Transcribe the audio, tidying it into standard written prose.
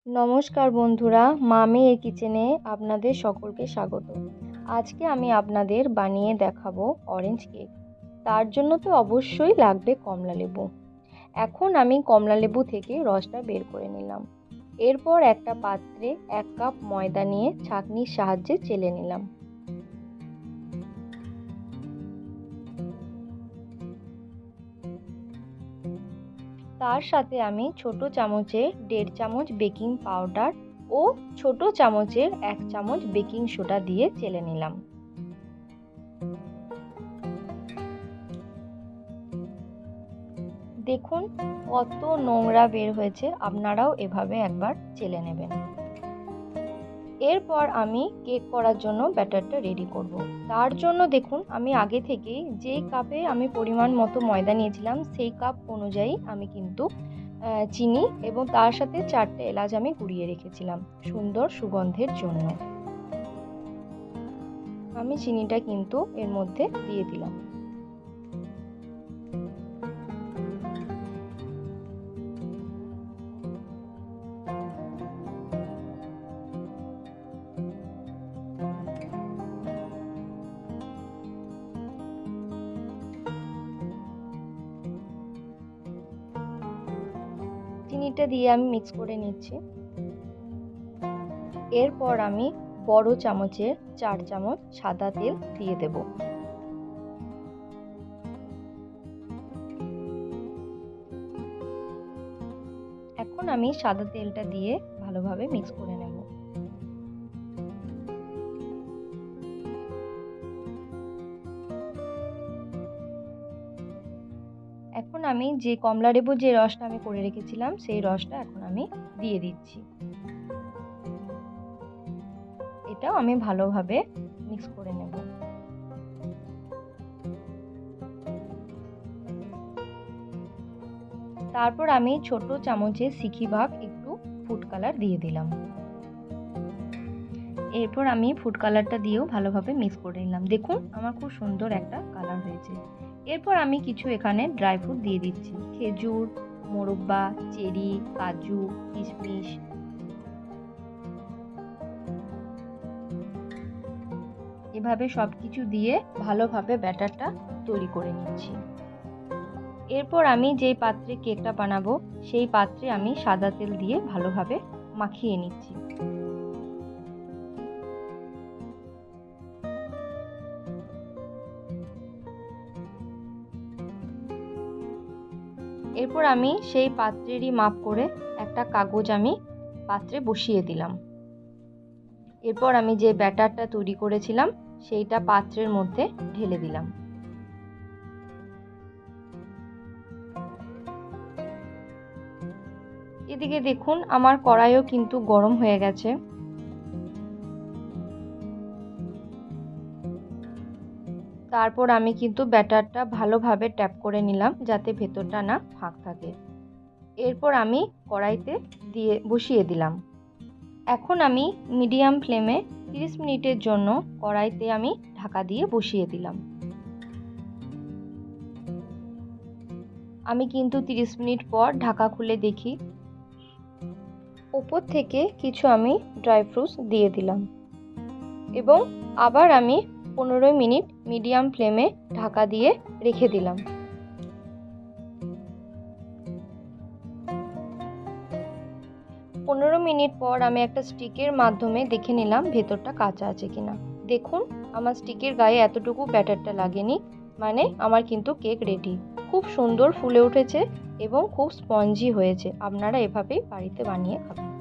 নমস্কার বন্ধুরা, মামের কিচেনে আপনাদের সকলকে স্বাগত। আজকে আমি আপনাদের বানিয়ে দেখাবো অরেঞ্জ কেক। তার জন্য তো অবশ্যই লাগবে কমলা লেবু। এখন আমি কমলা লেবু থেকে রসটা বের করে নিলাম। এরপর একটা পাত্রে 1 কাপ ময়দা নিয়ে ছাঁকনির সাহায্যে চেলে নিলাম। তার সাথে আমি ছোট চামচে 1.5 চামচ বেকিং পাউডার ও ছোট চামচের 1 চামচ বেকিং সোডা দিয়ে চেলে নিলাম। দেখুন কত নোংরা বের হয়েছে, আপনারাও এভাবে একবার চেলে নেবেন। এরপর আমি কেক করার জন্য ব্যাটারটা রেডি করব। তার জন্য দেখুন আমি আগে থেকেই যেই কাপে আমি পরিমাণ মতো ময়দা নিয়েছিলাম সেই কাপ অনুযায়ী আমি কিন্তু চিনি এবং তার সাথে 4টে এলাচ আমি গুঁড়িয়ে রেখেছিলাম সুন্দর সুগন্ধের জন্য। আমি চিনিটা কিন্তু এর মধ্যে দিয়ে দিলাম। চিনিটা দিয়ে আমি মিক্স করে নিচ্ছি। এরপর আমি বড় চামচের 4 চামচ সাদা তেল দিয়ে দেব। এখন আমি সাদা তেলটা দিয়ে ভালোভাবে মিক্স করে নেব। এখন আমি যে কমলা লেবুর যে রসটা আমি করে রেখেছিলাম সেই রসটা এখন আমি দিয়ে দিচ্ছি। এটাও আমি ভালোভাবে মিক্স করে নেব। তারপর আমি ছোট চামচে সিকি ভাগ একটু ফুড কালার দিয়ে দিলাম। এরপর আমি ফুড কালারটা দিয়েও ভালোভাবে মিক্স করে নিলাম। দেখুন আমার খুব সুন্দর একটা কালার হয়েছে। এরপর আমি কিছু এখানে ড্রাই ফ্রুট দিয়ে দিচ্ছি, খেজুর, মোরব্বা, চেরি, কাজু, কিশমিশ। এভাবে সব কিছু দিয়ে ভালোভাবে ব্যাটারটা তৈরি করে নিচ্ছি। এরপর আমি যেই পাত্রে কেকটা বানাবো সেই পাত্রে আমি সাদা তেল দিয়ে ভালোভাবে মাখিয়ে নিচ্ছি। এরপর আমি সেই পাত্রেরই মাপ করে একটা কাগজ আমি পাত্রে বসিয়ে দিলাম। এরপর আমি যে ব্যাটারটা তৈরি করেছিলাম সেইটা পাত্রের মধ্যে ঢেলে দিলাম। এদিকে দেখুন আমার কড়াইও কিন্তু গরম হয়ে গেছে। তারপর আমি কিন্তু ব্যাটারটা ভালোভাবে ট্যাপ করে নিলাম যাতে ভেতরটা না ফাঁক থাকে। এরপর আমি কড়াইতে দিয়ে বসিয়ে দিলাম। এখন আমি মিডিয়াম ফ্লেমে 30 মিনিটের জন্য কড়াইতে আমি ঢাকা দিয়ে বসিয়ে দিলাম। আমি কিন্তু 30 মিনিট পর ঢাকা খুলে দেখি ওপর থেকে কিছু আমি ড্রাই ফ্রুটস দিয়ে দিলাম এবং আবার আমি 15 মিনিট মিডিয়াম ফ্লেমে ঢাকা দিয়ে রেখে দিলাম। পনেরো মিনিট পর আমি একটা স্টিকের মাধ্যমে দেখে নিলাম ভেতরটা কাঁচা আছে কিনা। দেখুন আমার স্টিকের গায়ে এতটুকু ব্যাটারটা লাগেনি, মানে আমার কিন্তু কেক রেডি। খুব সুন্দর ফুলে উঠেছে এবং খুব স্পঞ্জি হয়েছে। আপনারা এভাবেই বাড়িতে বানিয়ে খাবেন।